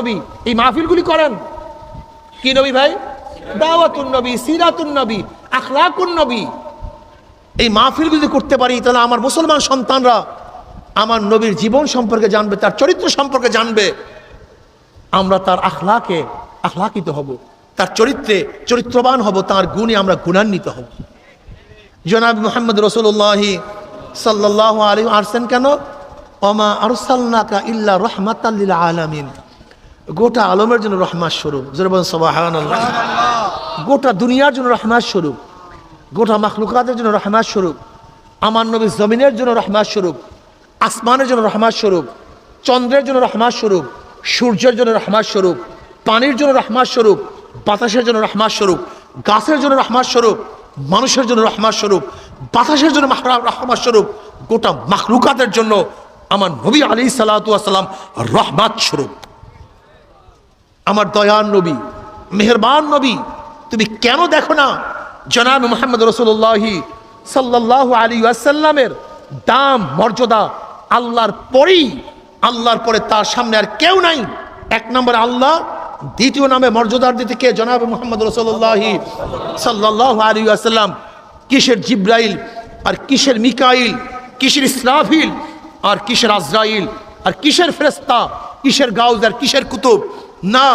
নবী, এই মাহফিলগুলি করেন কি নবী ভাই? দাওয়াতুন নবী, সিরাতুন নবী, আখলাকুন নবী। এই মাহফিলগুলি যদি করতে পারি তাহলে আমার মুসলমান সন্তানরা আমার নবীর জীবন সম্পর্কে জানবে, তার চরিত্র সম্পর্কে জানবে। আমরা তার আখলাকিত হব, তার চরিত্রে চরিত্রবান হব, তার গুণে আমরা গুণান্বিত হব। জনাব মুহাম্মদ রাসূলুল্লাহ সাল্লাল্লাহু আলাইহি আসছেন কেন? ওমা আরসালনাকা ইল্লা রাহমাতাল লিল আলামিন। গোটা আলমের জন্য রহমত স্বরূপ, জোরে বলেন সুবহানাল্লাহ। গোটা দুনিয়ার জন্য রহমত স্বরূপ, গোটা মাখলুকাতের জন্য রহমত স্বরূপ। আমার নবী জমিনের জন্য রহমত স্বরূপ, আসমানের জন্য রহমত স্বরূপ, চন্দ্রের জন্য রহমত স্বরূপ, সূর্যের জন্য রহমত স্বরূপ, পানির জন্য রহমত স্বরূপ, বাতাসের জন্য রহমত স্বরূপ, গাছের জন্য রহমত স্বরূপ, মানুষের জন্য রহমত স্বরূপ, বাতাসের জন্য রহমত স্বরূপ, গোটা মাখলুকাতের জন্য আমার নবী আলাইহিস সালাতু ওয়াস সালাম রহমত স্বরূপ। আমার দয়ার নবী, মেহেরবান নবী, তুমি কেন দেখো না জনাব মুহাম্মদ রাসূলুল্লাহ সাল্লাল্লাহু আলাইহি ওয়াসাল্লামের দাম মর্যাদা আল্লাহর পরেই, আল্লাহর পরে তার সামনে আর কেউ নাই। এক নম্বরে আল্লাহ, দ্বিতীয় নামে মর্যাদার দিতে কে? জনাব মুহাম্মদ রাসূলুল্লাহ সাল্লাল্লাহু আলাইহি ওয়াসাল্লাম। কিসের জিব্রাইল আর কিসের মিকাইল, কিসের ইসরাফিল আর কিসের আজরাইল, আর কিসের ফেরেশতা, কিসের গাউজ আর কিসের কুতুব? না,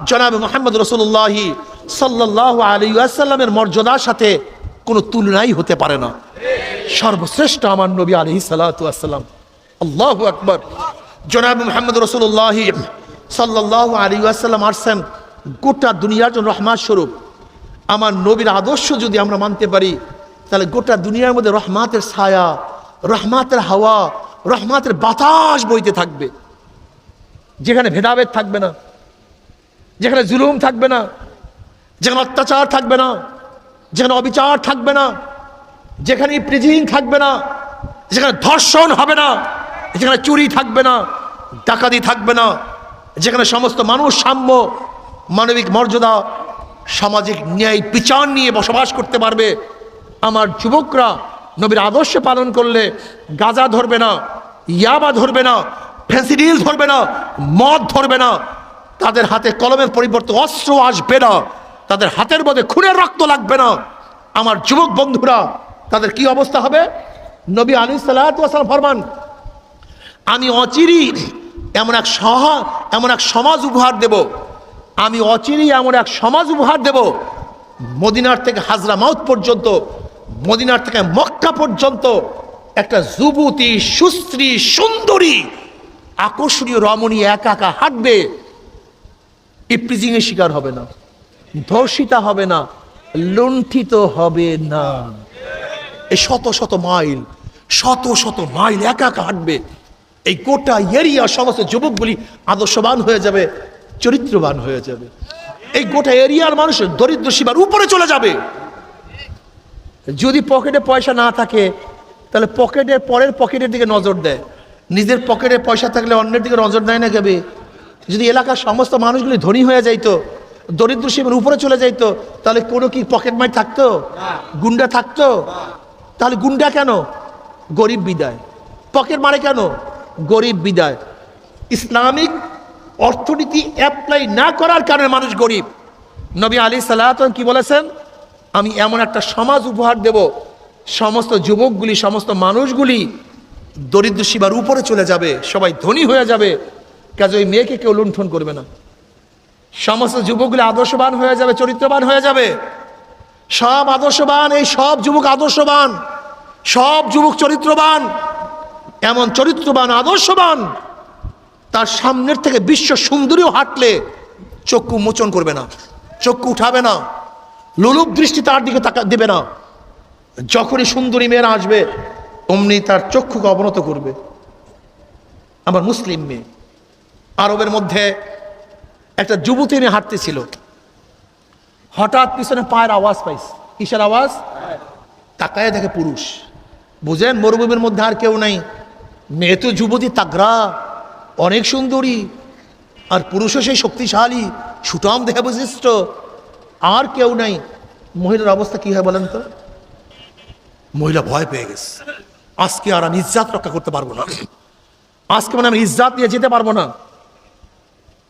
জনাব মুহাম্মদ রাসূলুল্লাহ সাল্লাল্লাহু আলাইহি ওয়াসাল্লামের মর্যাদার সাথে কোনো তুলনাই হতে পারে না। সর্বশ্রেষ্ঠ আমার নবী আলাইহিস সালাতু ওয়াস সালাম। আল্লাহু আকবার। জনাব মুহাম্মদ রাসূলুল্লাহ সাল্লাল্লাহু আলাইহি ওয়াসাল্লাম আসছেন গোটা দুনিয়ার জন্য রহমত স্বরূপ। আমার নবীর আদর্শ যদি আমরা মানতে পারি তাহলে গোটা দুনিয়ার মধ্যে রহমতের ছায়া, রহমতের হাওয়া, রহমতের বাতাস বইতে থাকবে। যেখানে ভেদাভেদ থাকবে না, যেখানে জুলুম থাকবে না, যেখানে অত্যাচার থাকবে না, যেখানে অবিচার থাকবে না, যেখানে প্রিজিং থাকবে না, যেখানে ধর্ষণ হবে না, যেখানে চুরি থাকবে না, ডাকাতি থাকবে না, যেখানে সমস্ত মানুষ সাম্য, মানবিক মর্যাদা, সামাজিক ন্যায় বিচার নিয়ে বসবাস করতে পারবে। আমার যুবকরা নবীর আদর্শ পালন করলে গাঁজা ধরবে না, ইয়াবা ধরবে না, ফেন্সিডিল ধরবে না, মদ ধরবে না, তাদের হাতে কলমের পরিবর্তে অস্ত্র আসবে না, তাদের হাতের মধ্যে খুনের রক্ত লাগবে না। আমার যুবক বন্ধুরা, তাদের কি অবস্থা হবে? নবী আলাইহিস সালাতু ওয়াস সালাম ফরমান, আমি অচিরেই এমন এক সমাজ উপহার দেব, আমি অচিরেই এমন এক সমাজ উপহার দেব, মদিনার থেকে হাজরামাউত পর্যন্ত, মদিনার থেকে মক্কা পর্যন্ত একটা যুবতী, সুশ্রী, সুন্দরী, আকর্ষণীয় রমণী একা একা হাঁটবে, ইপ্রিজিং এর শিকার হবে না, ধর্ষিতা হবে না, লুণ্ঠিত হবে না। এই শত শত মাইল একা একা হাঁটবে। এই গোটা এরিয়া সমস্ত যুবকগুলি আদর্শবান হয়ে যাবে, চরিত্রবান হয়ে যাবে। এই গোটা এরিয়ার মানুষ দরিদ্র সীমার উপরে চলে যাবে। যদি পকেটে পয়সা না থাকে তাহলে পরের পকেটের দিকে নজর দেয়, নিজের পকেটে পয়সা থাকলে অন্যের দিকে নজর দেয় না কেবে? যদি এলাকার সমস্ত মানুষগুলি ধনী হয়ে যাইতো, দরিদ্র সীমার উপরে চলে যাইতো, তাহলে কোনো কি পকেট মার থাকতো? গুন্ডা থাকতো? তাহলে গুন্ডা কেন? গরিব বিদায়। পকেট মারে কেন? গরিব বিদায়। ইসলামিক অর্থনীতি অ্যাপ্লাই না করার কারণে মানুষ গরিব। নবী আলাইহিস সালাতু ওয়াস সালাম কি বলেছেন? আমি এমন একটা সমাজ উপহার দেব, সমস্ত যুবকগুলি, সমস্ত মানুষগুলি দরিদ্র সীমার উপরে চলে যাবে, সবাই ধনী হয়ে যাবে। কাজে ওই মেয়েকে কেউ লুণ্ঠন করবে না। সমস্ত যুবকগুলি আদর্শবান হয়ে যাবে, চরিত্রবান হয়ে যাবে। সব আদর্শবান, এই সব যুবক আদর্শবান, সব যুবক চরিত্রবান। এমন চরিত্রবান, আদর্শবান, তার সামনের থেকে বিশ্ব সুন্দরীও হাঁটলে চক্ষু মোচন করবে না, চক্ষু উঠাবে না, লোলুপ দৃষ্টি তার দিকে দেবে না। যখনই সুন্দরী মেয়েরা আসবে অমনি তার চক্ষুকে অবনত করবে। আমার মুসলিম মেয়ে, আরবের মধ্যে একটা যুবতী নিয়ে হাঁটতেছিল, হঠাৎ পিছনে পায়ের আওয়াজ পাইছে। কিসের আওয়াজ? তাকায় দেখে পুরুষ। বুঝেন, মরুভূমির মধ্যে আর কেউ নাই, মেয়ে তো যুবতী, তাগড়া, অনেক সুন্দরী, আর পুরুষও সেই শক্তিশালী, সুঠাম দেহে বিশিষ্ট, আর কেউ নাই। মহিলার অবস্থা কি হয় বলেন তো? মহিলা ভয় পেয়ে গেছে, আজকে আর আমি ইজ্জাত রক্ষা করতে পারবো না, আজকে মানে আমি ইজ্জাত নিয়ে যেতে পারবো না।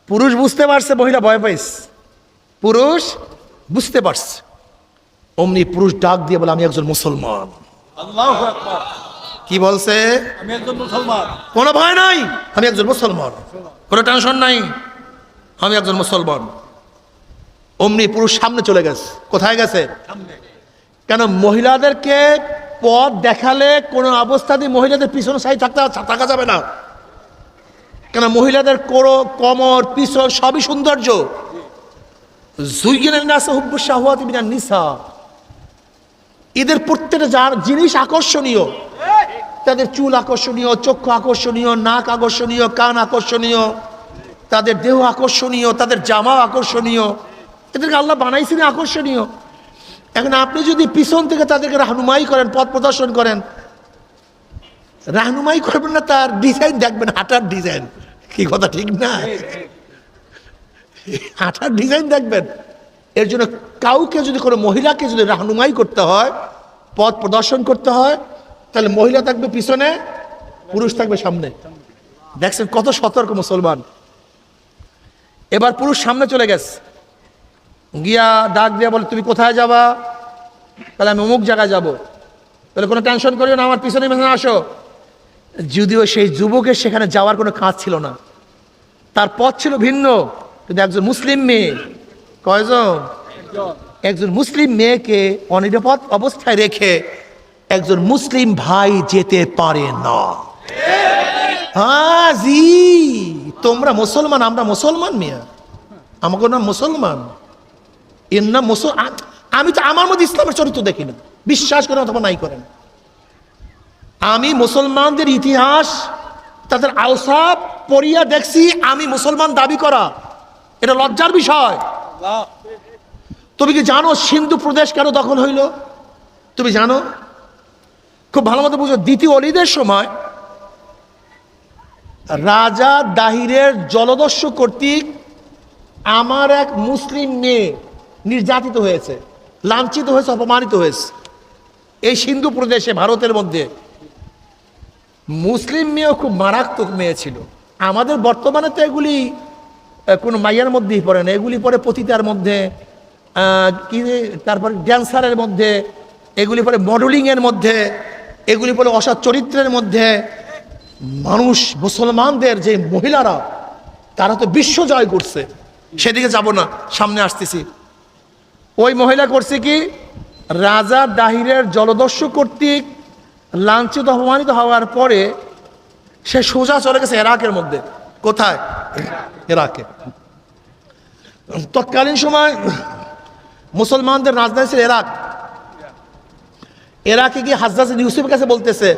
পুরুষ বুঝতে পারছে, মহিলা ভয় পাইছে। পুরুষ বুঝতে পারছে, অমনি পুরুষ ডাক দিয়ে বলে আমি একজন মুসলমান। আল্লাহু আকবার। কি বলছে? আমি একজন মুসলমান। কোনো ভয় নাই, আমি একজন মুসলমান, কোনো টেনশন নাই, আমি একজন মুসলমান। অমনি পুরুষ সামনে চলে গেছে। কোথায় গেছে? সামনে। কেন মহিলাদেরকে পথ দেখালে কোনো অবস্থাতেই মহিলাদের পিছনে সাইড থাকা যাবে না। কেন মহিলাদের কোরো, কমর, পিছন সবই সৌন্দর্য। জুইয়িনা লিন-নাসি হুব্বু শাহওয়াতি মিনান নিসা, এদের প্রত্যেকটা যার জিনিস আকর্ষণীয়। তাদের চুল আকর্ষণীয়, চক্ষু আকর্ষণীয়, নাক আকর্ষণীয়, কান আকর্ষণীয়, তাদের দেহ আকর্ষণীয়, তাদের জামা আকর্ষণীয়। এদেরকে আল্লাহ বানাইছেন আকর্ষণীয়। এখন আপনি যদি পিছন থেকে তাদেরকে রাহনুমাই করেন, পথ প্রদর্শন করেন, রাহনুমাই করবেন না, তার ডিজাইন দেখবেন, হাঁটার ডিজাইন। কি কথা ঠিক না? হাঁটার ডিজাইন দেখবেন। এর জন্য কাউকে যদি কোনো মহিলাকে যদি রাহনুমাই করতে হয়, পথ প্রদর্শন করতে হয়, তাহলে মহিলা থাকবে পিছনে, পুরুষ থাকবে সামনে। দেখছেন কত সতর্ক মুসলমান। এবার পুরুষ সামনে চলে গেছে, গিয়া ডাক দিয়া বলে তুমি কোথায় যাবা? তাহলে আমি অমুক জায়গায় যাব। তাহলে কোনো টেনশন করিও না, আমার পিছনে পিছনে আসো। যদিও সেই যুবকের সেখানে যাওয়ার কোনো কাজ ছিল না, তার পথ ছিল ভিন্ন, কিন্তু একজন মুসলিম মেয়ে, কয়জন? একজন মুসলিম মেয়েকে অনিরাপদ অবস্থায় রেখে একজন মুসলিম ভাই যেতে পারে না। হ্যাঁ জি, তোমরা মুসলমান, আমরা মুসলমান মিয়া, আমাকে নাম মুসলমান, এর নাম আমি তো আমার মধ্যে ইসলামের চরিত্র দেখি না, বিশ্বাস করেন অথবা নাই করেন। আমি মুসলমানদের ইতিহাস, তাদের আওসাফ পড়িয়া দেখছি, আমি মুসলমান দাবি করা এটা লজ্জার বিষয়। তুমি কি জানো সিন্ধু প্রদেশ কেন দখল হইল? তুমি জানো? খুব ভালো মতো বুঝো। দ্বিতীয় অলিদের সময় রাজা দাহিরের জলদস্যু কর্তৃক আমার এক মুসলিম মেয়ে নির্যাতিত হয়েছে, লাঞ্ছিত হয়েছে, অপমানিত হয়েছে এই সিন্ধু প্রদেশে, ভারতের মধ্যে। মুসলিম মেয়েও খুব মারাত্মক মেয়ে ছিল। আমাদের বর্তমানে তো এগুলি কোনো মাইয়ার মধ্যেই পড়ে না, এগুলি পড়ে পতিতার মধ্যে, কি তারপর ড্যান্সারের মধ্যে, এগুলি পড়ে মডেলিংয়ের মধ্যে, এগুলি পড়ে অসৎ চরিত্রের মধ্যে। মানুষ, মুসলমানদের যে মহিলারা, তারা তো বিশ্ব জয় করছে, সেদিকে যাব না, সামনে আসতেছি। ওই মহিলা করছে কি, রাজা দাহিরের জলদস্যু কর্তৃক লাঞ্ছিত অপমানিত হওয়ার পরে সে সোজা চলে গেছে ইরাকের মধ্যে। কোথায়? ইরাকে। তৎকালীন সময় মুসলমানদের রাজধানী ছিল ইরাক। ইরাকে গিয়ে হাজ্জাজ ইউসুফের কাছে বলতেছে